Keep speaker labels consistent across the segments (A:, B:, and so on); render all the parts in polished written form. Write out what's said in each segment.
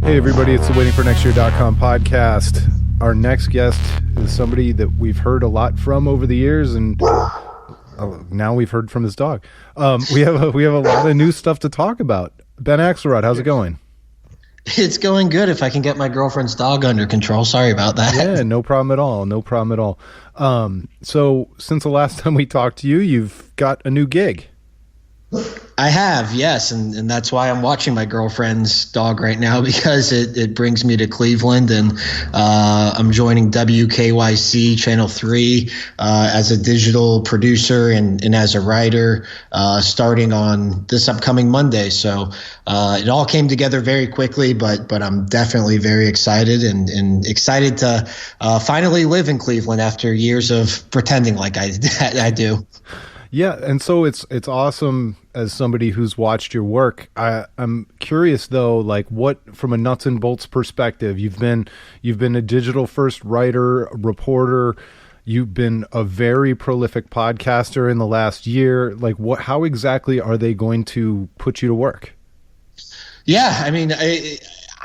A: Hey everybody, it's the waitingfornextyear.com podcast. Our next guest is somebody that we've heard a lot from over the years, and now we've heard from his dog. We have a lot of new stuff to talk about. Ben Axelrod, how's it going?
B: It's going good if I can get my girlfriend's dog under control. Sorry about that.
A: Yeah, no problem at all. No problem at all. So since the last time we talked to you, you've got a new gig.
B: I have, yes, and that's why I'm watching my girlfriend's dog right now, because it brings me to Cleveland, and I'm joining WKYC Channel 3 as a digital producer and as a writer starting on this upcoming Monday. So it all came together very quickly, but I'm definitely very excited and excited to finally live in Cleveland after years of pretending like I do.
A: Yeah, and so it's awesome as somebody who's watched your work. I'm curious though, like what from a nuts and bolts perspective, you've been a digital first writer, reporter, you've been a very prolific podcaster in the last year. Like how exactly are they going to put you to work?
B: Yeah, I mean,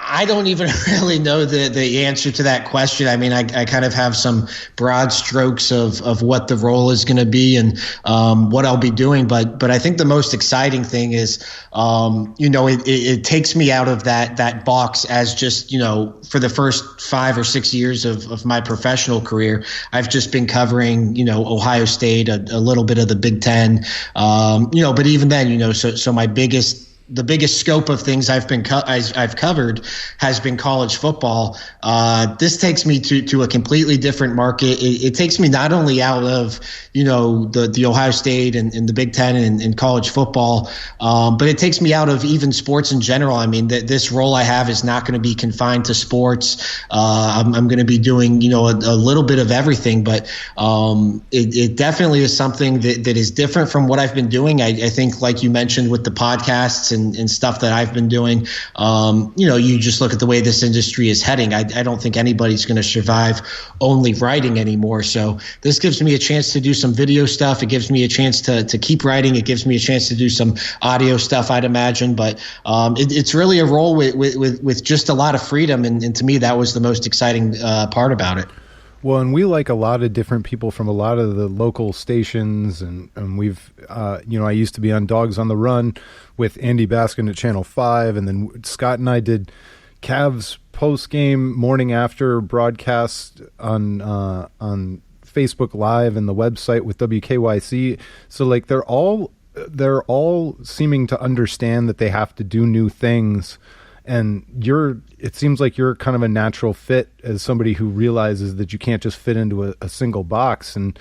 B: I don't even really know the answer to that question. I mean, I kind of have some broad strokes of what the role is going to be and what I'll be doing. But I think the most exciting thing is, it takes me out of that box as just, for the first 5 or 6 years of my professional career, I've just been covering, Ohio State, a little bit of the Big Ten, but even then, so the biggest scope of things I've covered has been college football. This takes me to a completely different market. It takes me not only out of, the Ohio State and the Big Ten and college football, but it takes me out of even sports in general. I mean, this role I have is not going to be confined to sports. I'm going to be doing, a little bit of everything, but it definitely is something that is different from what I've been doing. I think, like you mentioned with the podcasts and stuff that I've been doing, you just look at the way this industry is heading. I don't think anybody's going to survive only writing anymore. So this gives me a chance to do some video stuff. It gives me a chance to keep writing. It gives me a chance to do some audio stuff, I'd imagine. But it's really a role with just a lot of freedom. And to me, that was the most exciting part about it.
A: Well, and we like a lot of different people from a lot of the local stations, and we've, I used to be on Dogs on the Run with Andy Baskin at Channel 5, and then Scott and I did Cavs post-game morning after broadcast on Facebook Live and the website with WKYC. So like they're all seeming to understand that they have to do new things. And it seems like you're kind of a natural fit as somebody who realizes that you can't just fit into a single box. And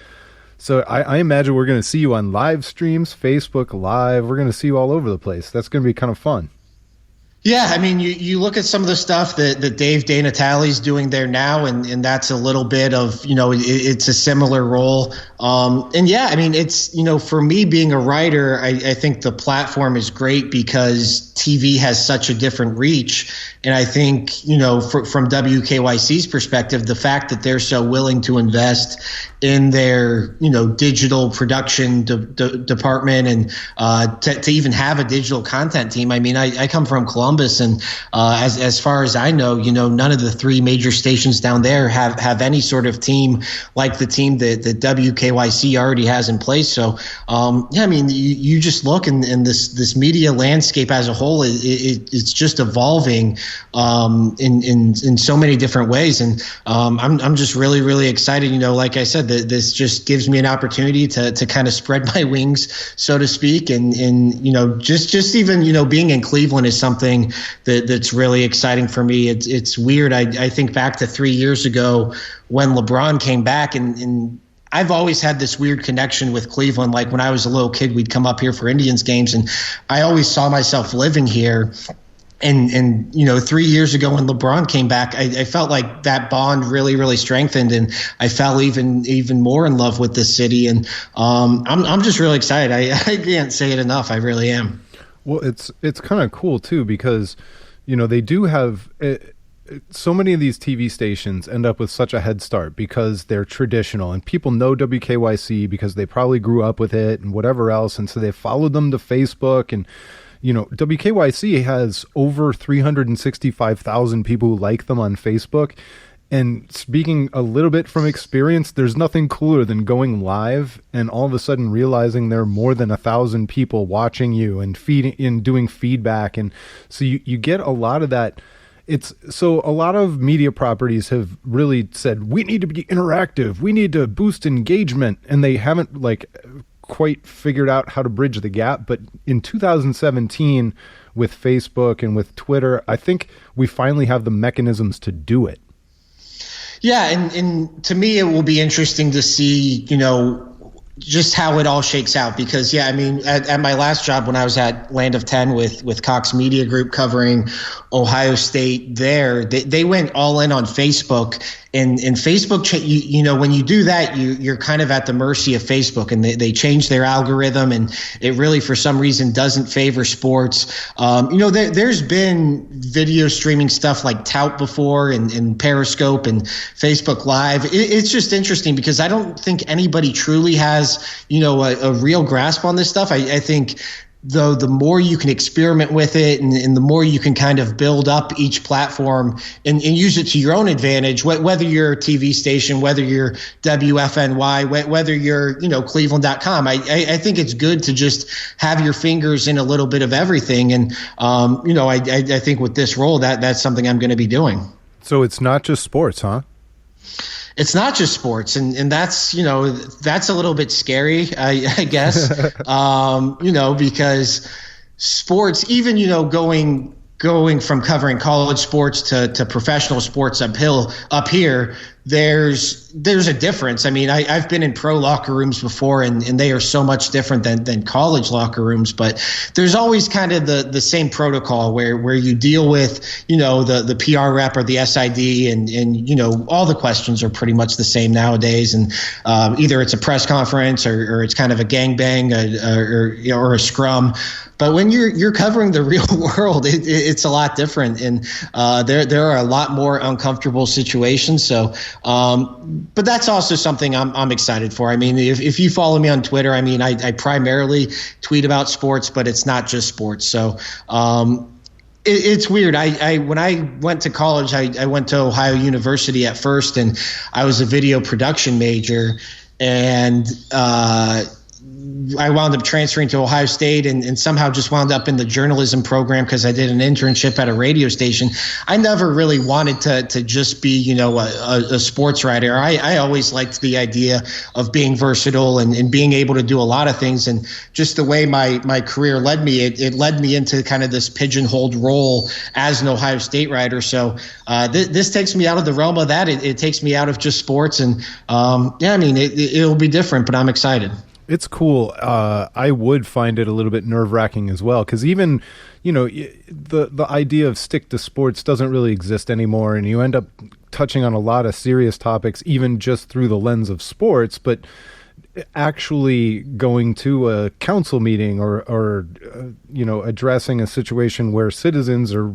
A: so I imagine we're going to see you on live streams, Facebook Live. We're going to see you all over the place. That's going to be kind of fun.
B: Yeah, I mean, you look at some of the stuff that Dave DeNatale's doing there now, and that's a little bit of, it's a similar role. And yeah, I mean, it's, for me being a writer, I think the platform is great because TV has such a different reach. And I think, from WKYC's perspective, the fact that they're so willing to invest in their, digital production department and to even have a digital content team. I mean, I come from Columbus, and as far as I know, none of the 3 major stations down there have any sort of team like the team that WKYC already has in place. So, I mean, you just look and this media landscape as a whole, it's just evolving in so many different ways. And I'm just really, really excited. Like I said, this just gives me an opportunity to kind of spread my wings, so to speak. And just even, being in Cleveland is something that's really exciting for me. It's weird. I think back to 3 years ago when LeBron came back, and I've always had this weird connection with Cleveland. Like when I was a little kid, we'd come up here for Indians games, and I always saw myself living here. And 3 years ago when LeBron came back, I felt like that bond really, really strengthened, and I fell even more in love with this city. And I'm just really excited. I can't say it enough. I really am.
A: Well, it's kind of cool too, because they do have so many of these TV stations end up with such a head start because they're traditional and people know WKYC because they probably grew up with it and whatever else. And so they followed them to Facebook, and, you know, WKYC has over 365,000 people who like them on Facebook. And speaking a little bit from experience, there's nothing cooler than going live and all of a sudden realizing there are more than 1,000 people watching you and feeding and doing feedback. And so you get a lot of that. So a lot of media properties have really said, we need to be interactive. We need to boost engagement. And they haven't quite figured out how to bridge the gap. But in 2017 with Facebook and with Twitter, I think we finally have the mechanisms to do it.
B: Yeah, and to me, it will be interesting to see, you know, just how it all shakes out. Because, yeah, I mean, at my last job when I was at Land of 10 with Cox Media Group covering Ohio State there, they went all in on Facebook. And Facebook, you know, when you do that, you're kind of at the mercy of Facebook, and they change their algorithm, and it really, for some reason, doesn't favor sports. You know, there's been video streaming stuff like Tout before, and Periscope and Facebook Live. It's just interesting because I don't think anybody truly has, you know, a real grasp on this stuff. I think though the more you can experiment with it and the more you can kind of build up each platform and use it to your own advantage, whether you're a TV station, whether you're WFNY, whether you're, you know, Cleveland.com, I think it's good to just have your fingers in a little bit of everything. And, you know, I think with this role, that's something I'm going to be doing. So
A: it's not just sports, huh?
B: It's not just sports, and that's, you know, that's a little bit scary, I guess, you know, because sports, even, you know, going from covering college sports to professional sports up here, there's a difference. I mean, I've been in pro locker rooms before, and they are so much different than college locker rooms, but there's always kind of the same protocol where you deal with, you know, the PR rep or the SID, and you know, all the questions are pretty much the same nowadays, and either it's a press conference or it's kind of a gangbang or a scrum. But when you're covering the real world, it's a lot different, and there are a lot more uncomfortable situations. So, but that's also something I'm excited for. I mean, if you follow me on Twitter, I mean, I primarily tweet about sports, but it's not just sports. So, it's weird. When I went to college, I went to Ohio University at first, and I was a video production major, and I wound up transferring to Ohio State and somehow just wound up in the journalism program because I did an internship at a radio station. I never really wanted to just be, you know, a sports writer. I always liked the idea of being versatile and being able to do a lot of things. And just the way my career led me, it led me into kind of this pigeonholed role as an Ohio State writer. So this takes me out of the realm of that. It takes me out of just sports. And yeah, I mean, it'll be different, but I'm excited.
A: It's cool. I would find it a little bit nerve-wracking as well, because even, you know, the idea of stick to sports doesn't really exist anymore, and you end up touching on a lot of serious topics, even just through the lens of sports. But actually going to a council meeting or you know, addressing a situation where citizens are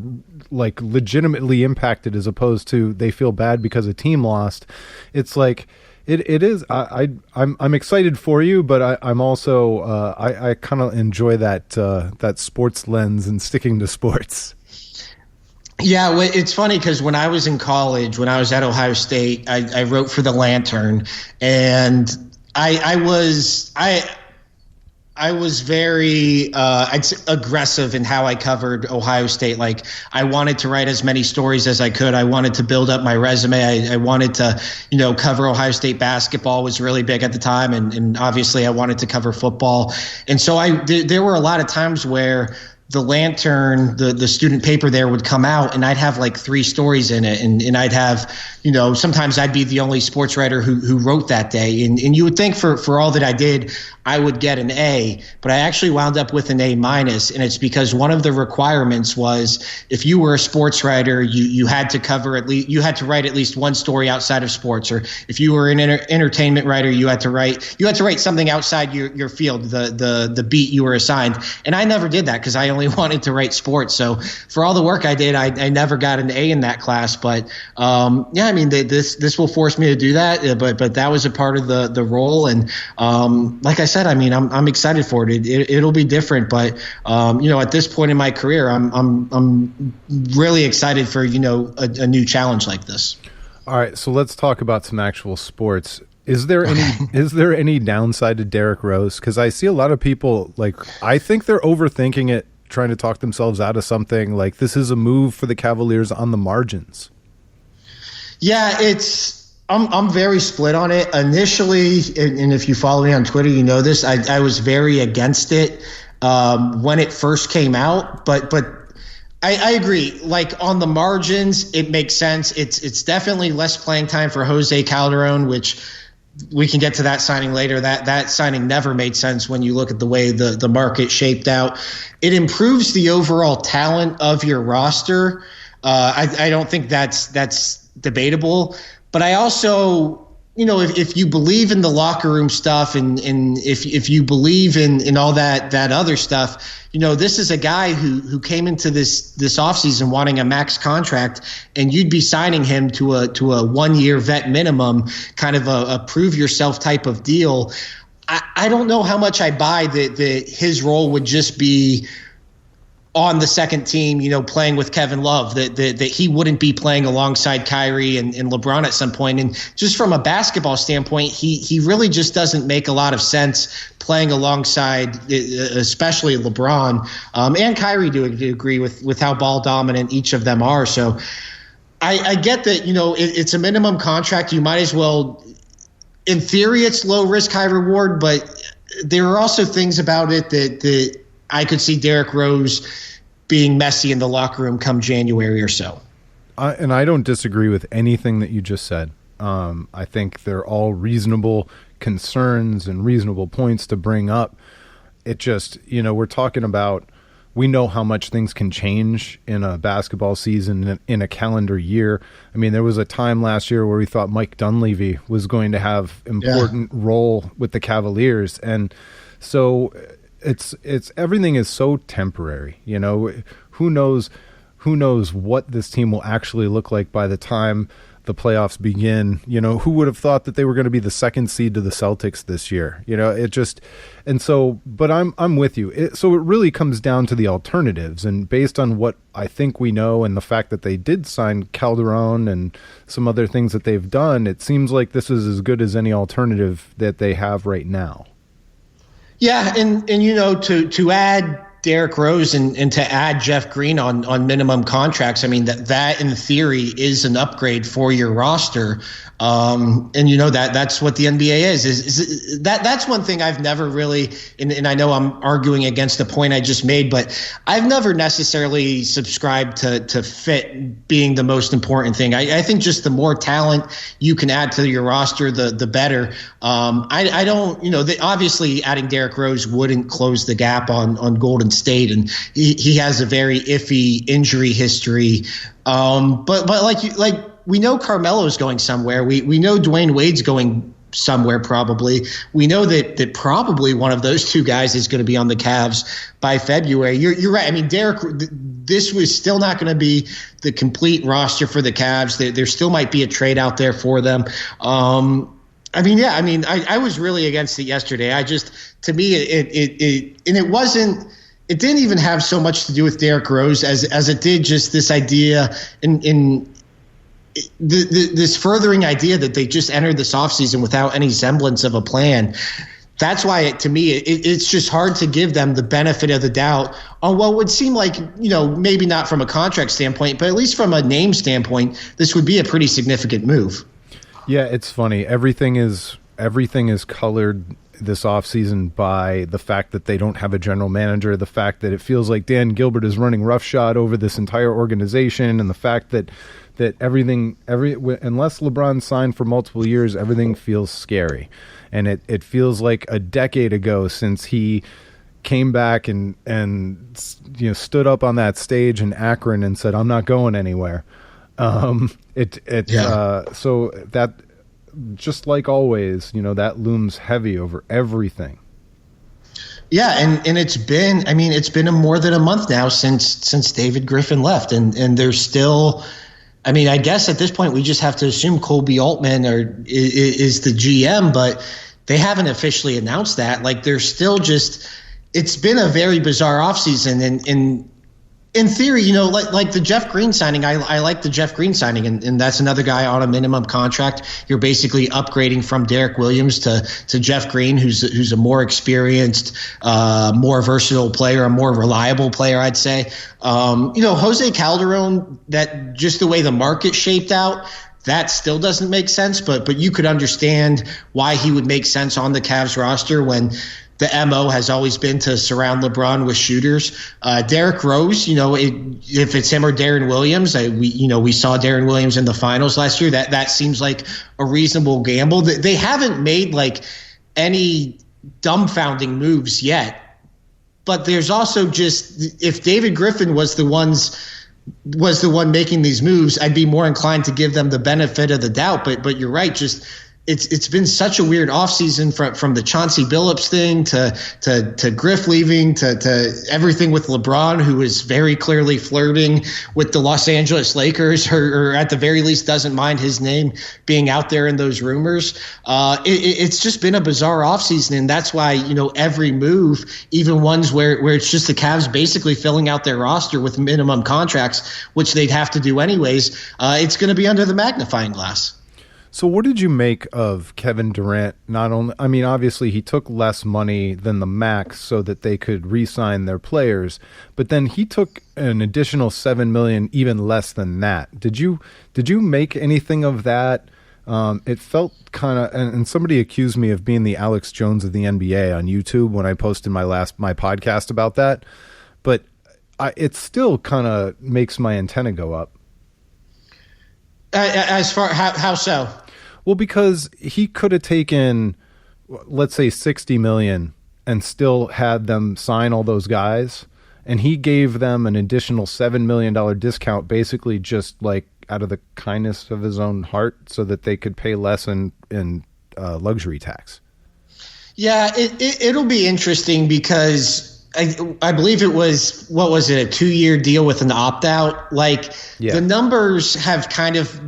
A: like legitimately impacted as opposed to they feel bad because a team lost, it's like. It is. I'm excited for you, but I'm also I kind of enjoy that sports lens and sticking to sports.
B: Yeah, well, it's funny because when I was in college, when I was at Ohio State, I wrote for the Lantern, and I was very aggressive in how I covered Ohio State. Like, I wanted to write as many stories as I could. I wanted to build up my resume. I wanted to, you know, cover Ohio State basketball was really big at the time. And obviously I wanted to cover football. And so there were a lot of times where the Lantern, the student paper there would come out, and I'd have like 3 stories in it. And I'd have, sometimes I'd be the only sports writer who wrote that day. And you would think for all that I did, I would get an A, but I actually wound up with an A-. And it's because one of the requirements was if you were a sports writer, you had to write at least one story outside of sports. Or if you were an entertainment writer, you had to write something outside your field, the beat you were assigned. And I never did that because I only wanted to write sports. So for all the work I did, I never got an A in that class. But this will force me to do that. But that was a part of the role. And like I said, I'm excited for it. It'll be different. But at this point in my career, I'm really excited for a new challenge like this.
A: All right, so let's talk about some actual sports. Is there any downside to Derrick Rose? Because I see a lot of people, I think they're overthinking it, trying to talk themselves out of something. Like, this is a move for the Cavaliers on the margins.
B: Yeah, I'm very split on it. Initially, and if you follow me on Twitter, you know this, I was very against it when it first came out. But I agree. Like, on the margins, it makes sense. It's definitely less playing time for Jose Calderon, which we can get to that signing later. That signing never made sense when you look at the way the market shaped out. It improves the overall talent of your roster. I don't think that's debatable. But I also, if you believe in the locker room stuff and if you believe in all that other stuff, this is a guy who came into this offseason wanting a max contract, and you'd be signing him to a 1-year vet minimum, kind of a prove yourself type of deal. I don't know how much I buy that his role would just be on the second team, playing with Kevin Love, that he wouldn't be playing alongside Kyrie and LeBron at some point. And just from a basketball standpoint, he really just doesn't make a lot of sense playing alongside, especially LeBron and Kyrie, to agree with how ball dominant each of them are. So I get that, it's a minimum contract. You might as well, in theory, it's low risk, high reward, but there are also things about it that I could see Derrick Rose being messy in the locker room come January or so.
A: And I don't disagree with anything that you just said. I think they're all reasonable concerns and reasonable points to bring up. It just, we're talking about, we know how much things can change in a basketball season, in a calendar year. I mean, there was a time last year where we thought Mike Dunleavy was going to have important role with the Cavaliers. And so it's everything is so temporary. Who knows what this team will actually look like by the time the playoffs begin. Who would have thought that they were going to be the second seed to the Celtics this year? But I'm with you. So it really comes down to the alternatives, and based on what I think we know and the fact that they did sign Calderon and some other things that they've done, it seems like this is as good as any alternative that they have right now.
B: Yeah, and to add Derrick Rose and to add Jeff Green on minimum contracts, I mean, that in theory is an upgrade for your roster. And that's what the NBA is that's one thing I've never really, and I know I'm arguing against the point I just made, but I've never necessarily subscribed to fit being the most important thing. I think just the more talent you can add to your roster, the better. I don't, obviously adding Derrick Rose wouldn't close the gap on Golden State, and he has a very iffy injury history. But like we know Carmelo's going somewhere. We know Dwayne Wade's going somewhere probably. We know that probably one of those two guys is going to be on the Cavs by February. You're right. I mean, Derrick, this was still not going to be the complete roster for the Cavs. There still might be a trade out there for them. I was really against it yesterday. To me, it didn't even have so much to do with Derrick Rose as it did just this idea in this furthering idea that they just entered this offseason without any semblance of a plan. That's why, to me, it's just hard to give them the benefit of the doubt on what would seem like, maybe not from a contract standpoint, but at least from a name standpoint, this would be a pretty significant move.
A: Yeah, it's funny. Everything is colored this offseason by the fact that they don't have a general manager, the fact that it feels like Dan Gilbert is running roughshod over this entire organization, and the fact that that unless LeBron signed for multiple years, everything feels scary. And it feels like a decade ago since he came back and stood up on that stage in Akron and said, "I'm not going anywhere." So that, just like always, that looms heavy over everything.
B: Yeah, and it's been more than a month now since David Griffin left, and there's still, I guess at this point we just have to assume Koby Altman is the GM, but they haven't officially announced that. Like, they're still just. It's been a very bizarre offseason, and in theory, like the Jeff Green signing, I like the Jeff Green signing, and that's another guy on a minimum contract. You're basically upgrading from Derrick Williams to Jeff Green, who's a more experienced, more versatile player, a more reliable player, I'd say. Jose Calderon, that just the way the market shaped out, that still doesn't make sense, but you could understand why he would make sense on the Cavs roster when the MO has always been to surround LeBron with shooters. Derrick Rose, if it's him or Darren Williams, we saw Darren Williams in the finals last year. That seems like a reasonable gamble. They haven't made like any dumbfounding moves yet, but there's also just, if David Griffin was the one making these moves, I'd be more inclined to give them the benefit of the doubt. But you're right, just. It's been such a weird offseason from the Chauncey Billups thing to Griff leaving to everything with LeBron, who is very clearly flirting with the Los Angeles Lakers, or at the very least doesn't mind his name being out there in those rumors. It's just been a bizarre offseason, and that's why every move, even ones where it's just the Cavs basically filling out their roster with minimum contracts, which they'd have to do anyways, it's going to be under the magnifying glass.
A: So what did you make of Kevin Durant? Obviously he took less money than the max so that they could re-sign their players, but then he took an additional $7 million, even less than that. Did you make anything of that? It felt kind of, and somebody accused me of being the Alex Jones of the NBA on YouTube when I posted my podcast about that, but it still kind of makes my antenna go up.
B: As far how so?
A: Well, because he could have taken, let's say, $60 million and still had them sign all those guys, and he gave them an additional $7 million discount, basically just like out of the kindness of his own heart, so that they could pay less in luxury tax. Yeah,
B: it'll be interesting because. I believe it was, what was it, a 2-year deal with an opt-out? The numbers have kind of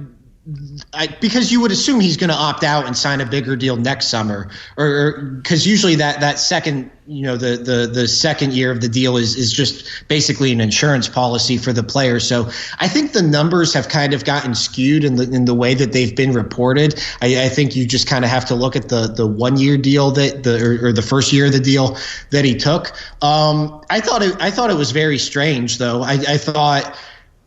B: because you would assume he's going to opt out and sign a bigger deal next summer, or because usually that second, the second year of the deal is just basically an insurance policy for the player. So I think the numbers have kind of gotten skewed in the way that they've been reported. I think you just kind of have to look at the 1-year deal or the first year of the deal that he took. I thought it was very strange, though. I thought,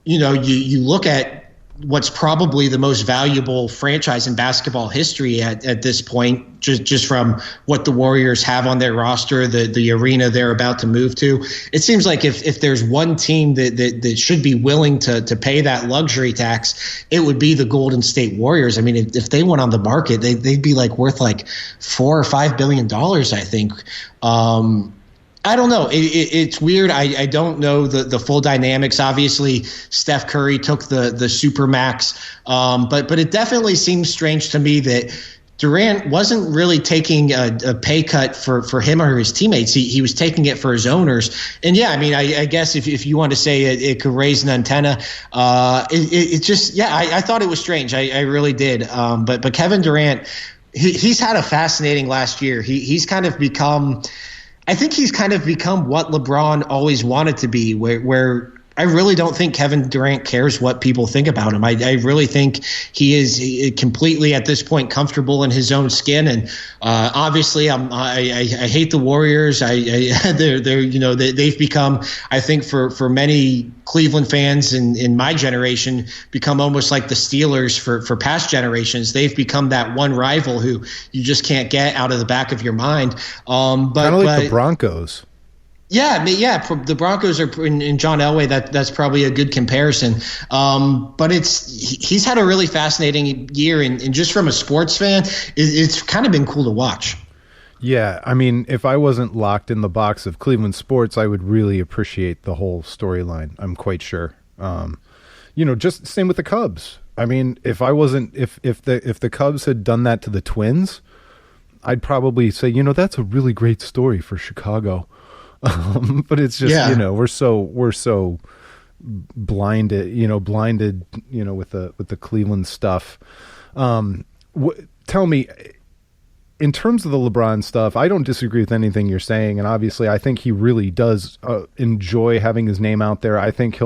B: you look at what's probably the most valuable franchise in basketball history at this point, just from what the Warriors have on their roster, the arena they're about to move to. It seems like if there's one team that should be willing to pay that luxury tax, it would be the Golden State Warriors. If they went on the market, they'd be worth $4 or $5 billion, I think. I don't know. It's weird. I don't know the full dynamics. Obviously, Steph Curry took the supermax, but it definitely seems strange to me that Durant wasn't really taking a pay cut for him or his teammates. He was taking it for his owners. And yeah, I guess if you want to say it could raise an antenna, it just, yeah, I thought it was strange. I really did. But Kevin Durant, he's had a fascinating last year. He's kind of become. I think he's kind of become what LeBron always wanted to be, where I really don't think Kevin Durant cares what people think about him. I really think he is completely at this point comfortable in his own skin. And obviously, I hate the Warriors. They've become, I think, for many Cleveland fans in my generation, become almost like the Steelers for past generations. They've become that one rival who you just can't get out of the back of your mind.
A: Kind of like the Broncos.
B: Yeah, the Broncos are in John Elway. That's probably a good comparison. But he's had a really fascinating year, and just from a sports fan, it's kind of been cool to watch.
A: Yeah, I mean, if I wasn't locked in the box of Cleveland sports, I would really appreciate the whole storyline. I'm quite sure. Just same with the Cubs. I mean, if the Cubs had done that to the Twins, I'd probably say, that's a really great story for Chicago. But it's just, we're so blinded, with the Cleveland stuff. Tell me, in terms of the LeBron stuff, I don't disagree with anything you're saying. And obviously I think he really does enjoy having his name out there. I think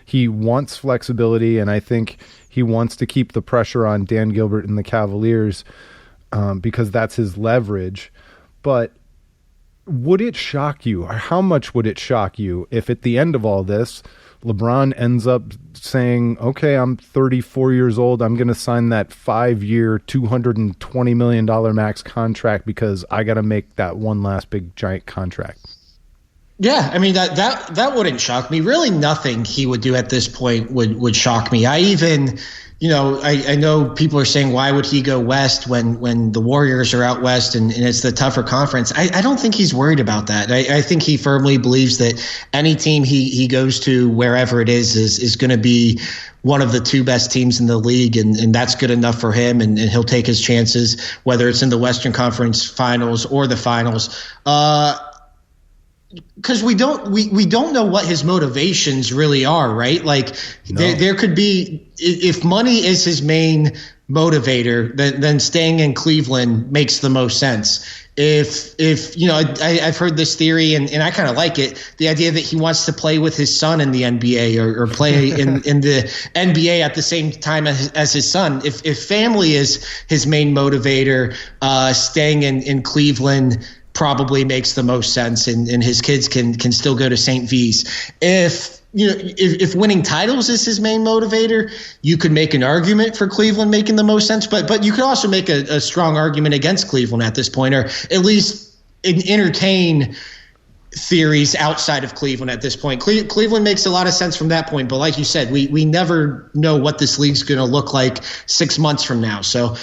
A: he wants flexibility, and I think he wants to keep the pressure on Dan Gilbert and the Cavaliers, because that's his leverage. But would it shock you, or how much would it shock you, if at the end of all this, LeBron ends up saying, okay, I'm 34 years old, I'm going to sign that 5-year, $220 million max contract because I got to make that one last big giant contract?
B: Yeah, I mean, that wouldn't shock me. Really nothing he would do at this point would shock me. I even, I know people are saying, why would he go west when the Warriors are out west and it's the tougher conference? I don't think he's worried about that. I think he firmly believes that any team he goes to, wherever it is going to be one of the two best teams in the league, and that's good enough for him, and he'll take his chances, whether it's in the Western Conference Finals or the Finals. Because we don't know what his motivations really are, right? Like, no. there could be, if money is his main motivator, then staying in Cleveland makes the most sense. If I've heard this theory, and I kind of like it, the idea that he wants to play with his son in the NBA or play in the NBA at the same time as his son. If family is his main motivator, staying in Cleveland probably makes the most sense, and his kids can still go to St. V's. If winning titles is his main motivator, you could make an argument for Cleveland making the most sense, but you could also make a strong argument against Cleveland at this point, or at least entertain theories outside of Cleveland at this point. Cleveland makes a lot of sense from that point, but like you said, we never know what this league's going to look like 6 months from now. So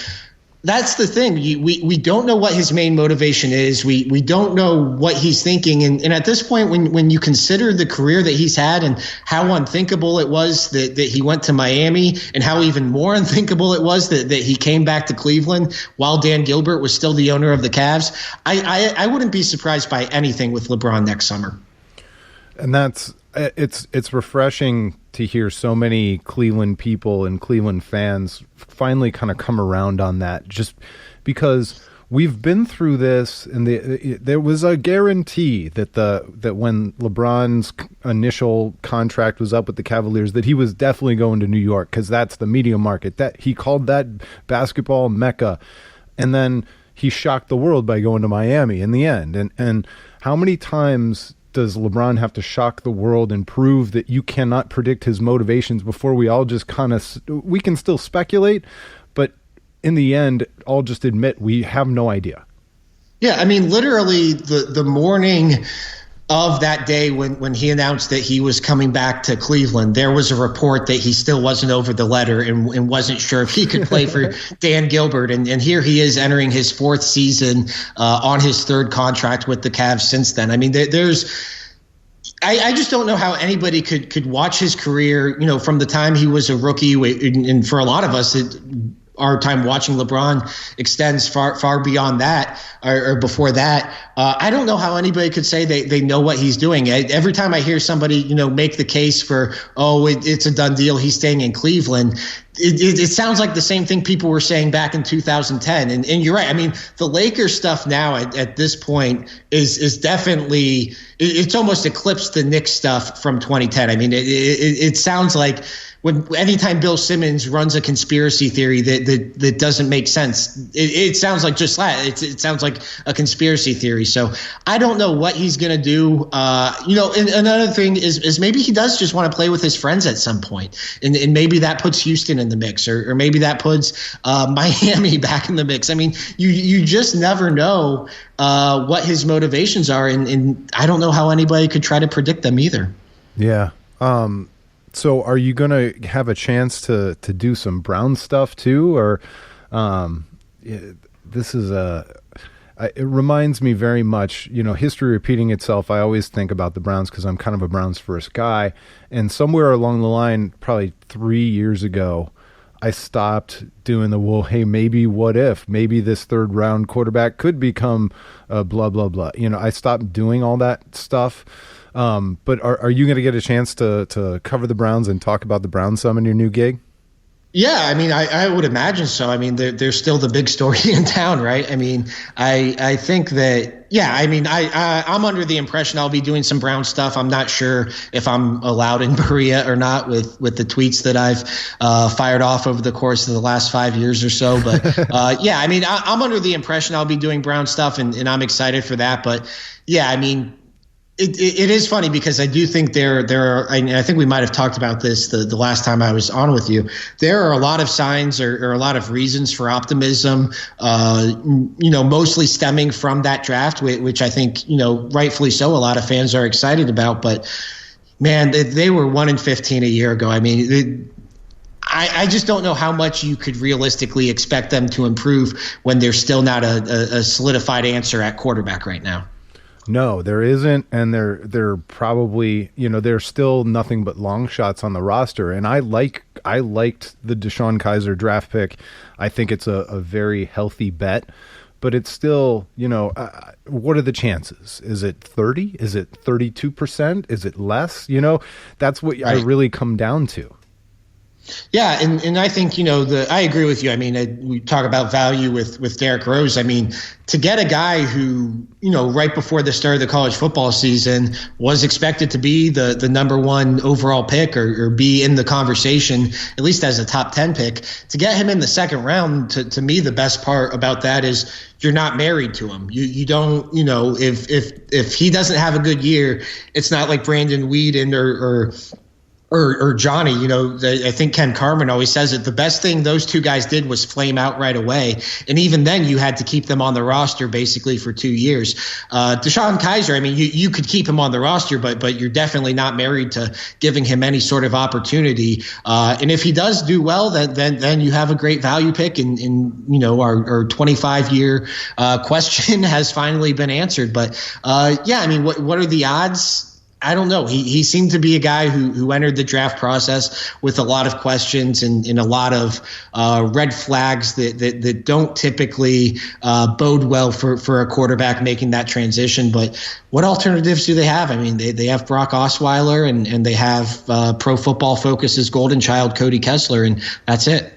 B: that's the thing. We don't know what his main motivation is. We don't know what he's thinking. And at this point, when you consider the career that he's had and how unthinkable it was that he went to Miami, and how even more unthinkable it was that he came back to Cleveland while Dan Gilbert was still the owner of the Cavs, I wouldn't be surprised by anything with LeBron next summer.
A: And it's refreshing to hear so many Cleveland people and Cleveland fans finally kind of come around on that, just because we've been through this, and there was a guarantee that when LeBron's initial contract was up with the Cavaliers, that he was definitely going to New York, because that's the media market. That he called that basketball mecca, and then he shocked the world by going to Miami in the end. And how many times does LeBron have to shock the world and prove that you cannot predict his motivations before we all just we can still speculate, but in the end, all just admit we have no idea?
B: Yeah, I mean, literally the morning of that day when he announced that he was coming back to Cleveland, there was a report that he still wasn't over the letter and wasn't sure if he could play for Dan Gilbert. And here he is entering his fourth season on his third contract with the Cavs since then. I mean, I just don't know how anybody could watch his career, from the time he was a rookie. And for a lot of us, our time watching LeBron extends far beyond that, or before that. I don't know how anybody could say they know what he's doing. Every time I hear somebody, make the case for, it's a done deal, he's staying in Cleveland, it sounds like the same thing people were saying back in 2010. And you're right. I mean, the Lakers stuff now at this point is definitely, it's almost eclipsed the Knicks stuff from 2010. I mean, it sounds like anytime Bill Simmons runs a conspiracy theory that doesn't make sense, it sounds like just that. It sounds like a conspiracy theory. So I don't know what he's going to do. And another thing is maybe he does just want to play with his friends at some point. And maybe that puts Houston in the mix, or maybe that puts Miami back in the mix. I mean, you just never know what his motivations are, and I don't know how anybody could try to predict them either.
A: Yeah. So are you going to have a chance to do some Brown stuff too? Or this is it reminds me very much, history repeating itself. I always think about the Browns because I'm kind of a Browns first guy. And somewhere along the line, probably 3 years ago, I stopped doing hey, maybe what if? Maybe this third round quarterback could become blah, blah, blah. I stopped doing all that stuff. But are you going to get a chance to cover the Browns and talk about the Browns some in your new gig?
B: Yeah, I mean, I would imagine so. I mean, they're still the big story in town, right? I mean, I think that, yeah, I mean, I'm under the impression I'll be doing some Brown stuff. I'm not sure if I'm allowed in Berea or not with the tweets that I've fired off over the course of the last 5 years or so. But yeah, I mean, I'm under the impression I'll be doing Brown stuff, and I'm excited for that. But yeah, I mean, It is funny because I do think there are, I think we might have talked about this the last time I was on with you. There are a lot of signs or a lot of reasons for optimism, mostly stemming from that draft, which I think, rightfully so, a lot of fans are excited about. But man, they were 1-15 a year ago. I mean, I just don't know how much you could realistically expect them to improve when there's still not a solidified answer at quarterback right now.
A: No, there isn't, and they're probably, there's still nothing but long shots on the roster. And I liked the Deshone Kizer draft pick. I think it's a very healthy bet, but it's still, what are the chances? Is it 30? Is it 32%? Is it less? That's what I really come down to.
B: Yeah, and I think, I agree with you. I mean, we talk about value with Derrick Rose. I mean, to get a guy who, right before the start of the college football season was expected to be the number one overall pick or be in the conversation, at least as a top 10 pick, to get him in the second round, to me, the best part about that is you're not married to him. You don't, if he doesn't have a good year, it's not like Brandon Weeden or Johnny, I think Ken Carman always says it. The best thing those two guys did was flame out right away. And even then you had to keep them on the roster basically for 2 years. Deshone Kizer, I mean, you could keep him on the roster, but you're definitely not married to giving him any sort of opportunity. And if he does do well, then you have a great value pick. And our 25-year question has finally been answered. But yeah, I mean, what are the odds? I don't know. He seemed to be a guy who entered the draft process with a lot of questions and a lot of red flags that don't typically bode well for a quarterback making that transition. But what alternatives do they have? I mean, they have Brock Osweiler and they have Pro Football Focus's golden child, Cody Kessler, and that's it.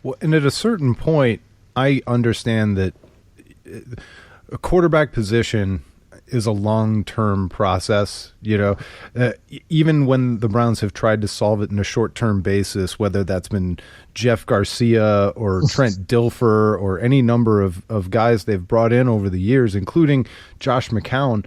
A: Well, and at a certain point, I understand that a quarterback position is a long-term process, even when the Browns have tried to solve it in a short-term basis, whether that's been Jeff Garcia or Trent Dilfer or any number of guys they've brought in over the years, including Josh McCown,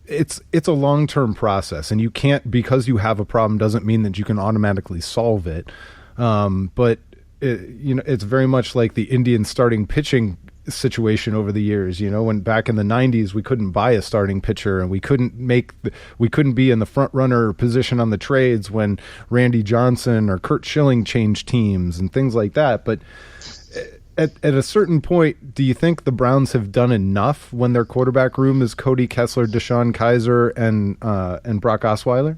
A: it's a long-term process, and you can't, because you have a problem doesn't mean that you can automatically solve it. But it's very much like the Indians starting pitching situation over the years, when back in the 90s we couldn't buy a starting pitcher and we couldn't be in the front runner position on the trades when Randy Johnson or Curt Schilling changed teams and things like that. But at a certain point, do you think the Browns have done enough when their quarterback room is Cody Kessler, Deshone Kizer, and Brock Osweiler?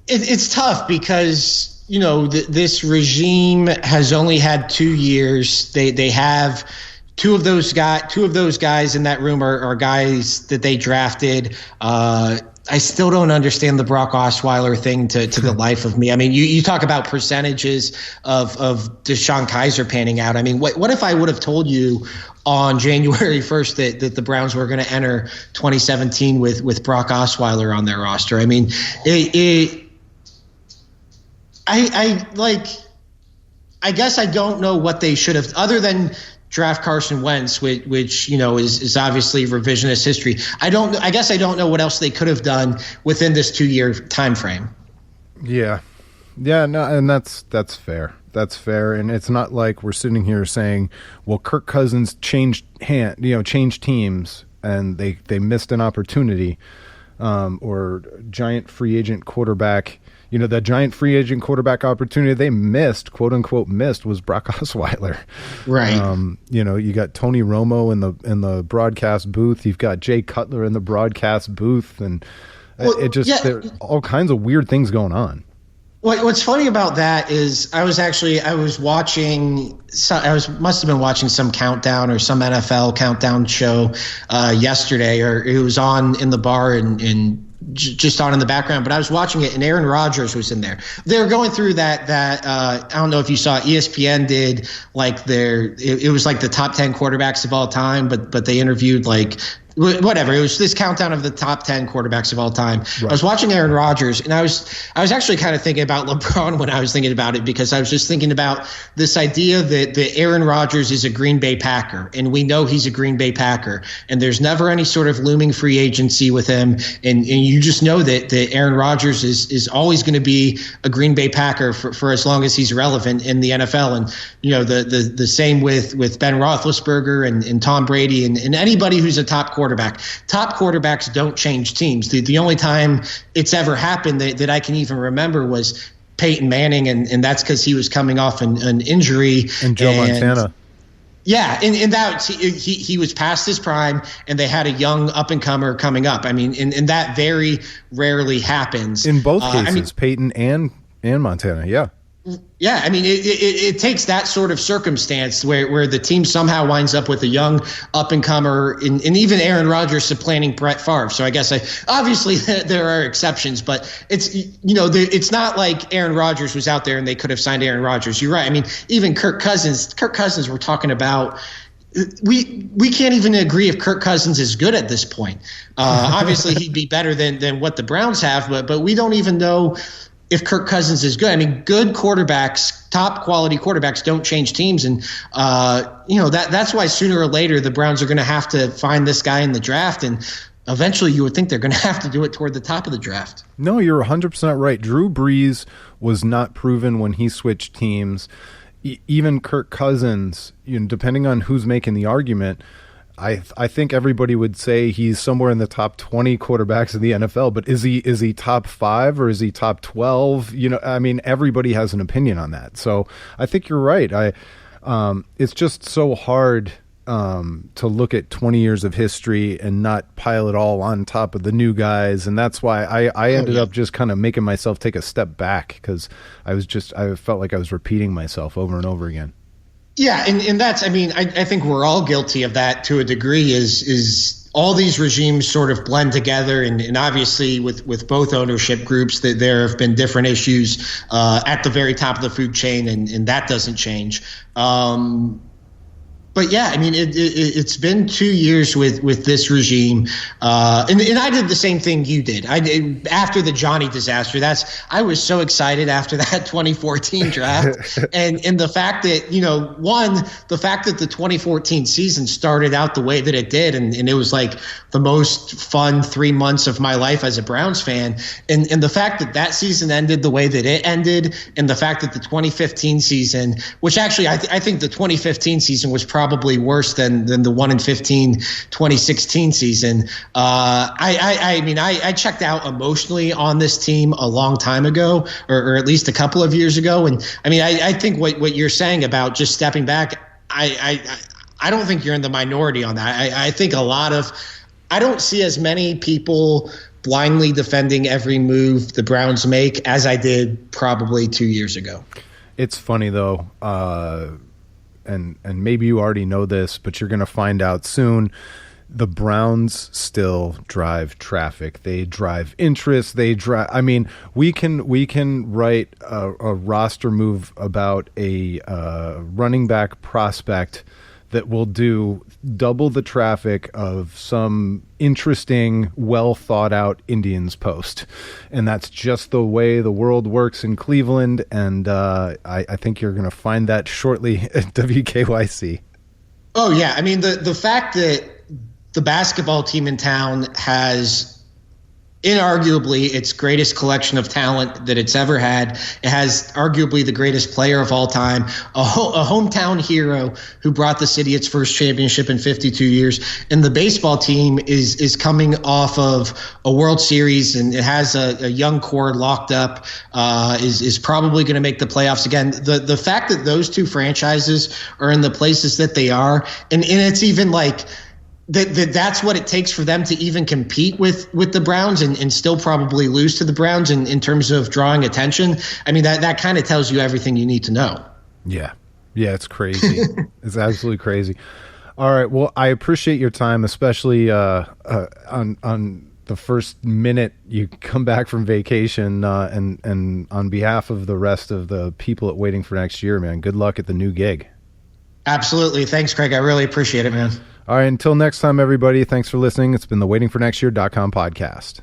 B: It's tough because this regime has only had 2 years. They have two of those guys in that room are guys that they drafted. I still don't understand the Brock Osweiler thing to the life of me. I mean, you talk about percentages of Deshone Kizer panning out. I mean, what if I would have told you on January 1st that the Browns were going to enter 2017 with Brock Osweiler on their roster? I mean, I guess I don't know what they should have, other than draft Carson Wentz, which is obviously revisionist history. I guess I don't know what else they could have done within this 2 year time frame.
A: Yeah. Yeah, no, and that's fair. That's fair, and it's not like we're sitting here saying, "Well, Kirk Cousins changed teams, and they missed an opportunity," or giant free agent quarterback. That giant free agent quarterback opportunity they missed, quote unquote, missed was Brock Osweiler.
B: Right.
A: You got Tony Romo in the broadcast booth. You've got Jay Cutler in the broadcast booth, and there are all kinds of weird things going on.
B: What's funny about that is I must have been watching some countdown or some NFL countdown show yesterday, or it was on in the bar and just on in the background, but I was watching it and Aaron Rodgers was in there. They were going through that I don't know if you saw, ESPN did like it was like the top 10 quarterbacks of all time, but they interviewed like whatever. It was this countdown of the top 10 quarterbacks of all time. Right. I was watching Aaron Rodgers, and I was actually kind of thinking about LeBron when I was thinking about it, because I was just thinking about this idea that Aaron Rodgers is a Green Bay Packer, and we know he's a Green Bay Packer, and there's never any sort of looming free agency with him, and you just know that Aaron Rodgers is always going to be a Green Bay Packer for as long as he's relevant in the NFL. And the same with Ben Roethlisberger and Tom Brady and anybody who's a top quarterback. Top quarterbacks don't change teams. The only time it's ever happened that I can even remember was Peyton Manning, and that's because he was coming off an injury.
A: And Joe Montana.
B: Yeah, and that he was past his prime, and they had a young up-and-comer coming up. I mean, and that very rarely happens.
A: In both cases, Peyton and Montana, yeah.
B: Yeah, I mean, it takes that sort of circumstance where the team somehow winds up with a young up-and-comer, and even Aaron Rodgers supplanting Brett Favre. So I guess obviously there are exceptions, but it's not like Aaron Rodgers was out there and they could have signed Aaron Rodgers. You're right. I mean, even Kirk Cousins, we're talking about. We can't even agree if Kirk Cousins is good at this point. Obviously, he'd be better than what the Browns have, but we don't even know if Kirk Cousins is good. I mean, good quarterbacks, top quality quarterbacks don't change teams. And, that's why sooner or later the Browns are going to have to find this guy in the draft. And eventually you would think they're going to have to do it toward the top of the draft.
A: No, you're 100% right. Drew Brees was not proven when he switched teams. Even Kirk Cousins, depending on who's making the argument, I think everybody would say he's somewhere in the top 20 quarterbacks in the NFL, but is he top 5 or is he top 12? I mean, everybody has an opinion on that. So I think you're right. It's just so hard to look at 20 years of history and not pile it all on top of the new guys. And that's why I ended up just kind of making myself take a step back, because I felt like I was repeating myself over and over again.
B: Yeah, and that's, I mean, I think we're all guilty of that to a degree, is all these regimes sort of blend together, and obviously with both ownership groups, that there have been different issues at the very top of the food chain, and that doesn't change. But yeah, I mean, it's been 2 years with this regime, and I did the same thing you did. I did after the Johnny disaster. I was so excited after that 2014 draft, and the fact that the fact that the 2014 season started out the way that it did, and it was like the most fun 3 months of my life as a Browns fan, and the fact that season ended the way that it ended, and the fact that the 2015 season, which actually I think the 2015 season was probably worse than the 1-15 2016 season. I checked out emotionally on this team a long time ago, or at least a couple of years ago. And I mean, I think what you're saying about just stepping back, I don't think you're in the minority on that. I think I don't see as many people blindly defending every move the Browns make as I did probably 2 years ago. It's
A: funny though. And maybe you already know this, but you're going to find out soon. The Browns still drive traffic. They drive interest. I mean, we can write a roster move about a running back prospect that will do double the traffic of some interesting, well thought out Indians post. And that's just the way the world works in Cleveland. And I think you're going to find that shortly at WKYC. Oh yeah. I mean, the fact that the basketball team in town has
B: inarguably its greatest collection of talent that it's ever had. It has arguably the greatest player of all time, a hometown hero who brought the city its first championship in 52 years. And the baseball team is coming off of a World Series, and it has a young core locked up, is probably going to make the playoffs again. The fact that those two franchises are in the places that they are, and it's even like that's what it takes for them to even compete with the Browns and still probably lose to the Browns in terms of drawing attention. I mean, that kind of tells you everything you need to know.
A: Yeah. Yeah, it's crazy. It's absolutely crazy. All right. Well, I appreciate your time, especially on the first minute you come back from vacation, and on behalf of the rest of the people at Waiting for Next Year, man, good luck at the new gig.
B: Absolutely. Thanks, Craig. I really appreciate it, man.
A: All right. Until next time, everybody, thanks for listening. It's been the waitingfornextyear.com podcast.